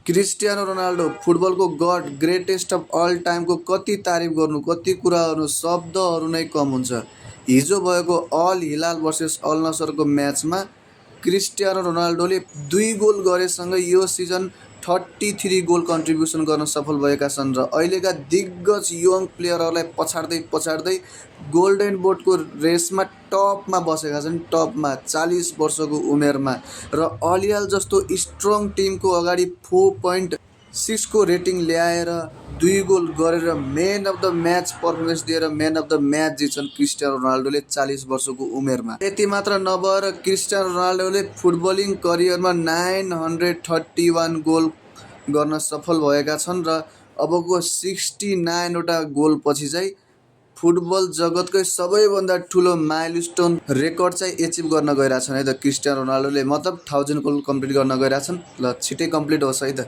Cristiano Ronaldo फुटबलको God greatest of all टाइमको कति तारिफ गर्नु, कति कुरा गर्नु, शब्दहरू नै कम हुन्छ। हिजो भएको अल हिलाल भर्सेस अल नसरको म्याचमा क्रिस्टियानो रोनाल्डोले 2 गोल गरेसँगै यो सिजन 33 गोल कन्ट्रिब्युसन गर्न सफल भएका छन् र अहिलेका दिग्गज यङ प्लेयरहरूलाई पछाड्दै गोल्डन बोटको रेसमा टपमा बसेका छन्। टपमा 40 वर्षको उमेरमा र अल हिलाल जस्तो स्ट्रङ टिमको अगाडि 4.6 को रेटिङ ल्याएर 2 गोल गरेर man of the match performance दिएर म्यान अफ द म्याच जित्छन् क्रिस्टियानो रोनाल्डोले 40 वर्षको उमेरमा। यति मात्र नभएर क्रिस्टियानो रोनाल्डोले फुटबलिङ करियरमा 931 गोल गर्न सफल भएका छन् र अबको 69 वटा गोल पछि चाहिँ फुटबल जगतकै सबैभन्दा ठुलो माइलस्टोन रेकर्ड चाहिँ एचिभ गर्न गइरहेछन् है त क्रिस्टियानो रोनाल्डोले। मतलब 1000 गोल कम्प्लिट गर्न गइरहेछन्। ल छिटै कम्प्लिट होस् है त।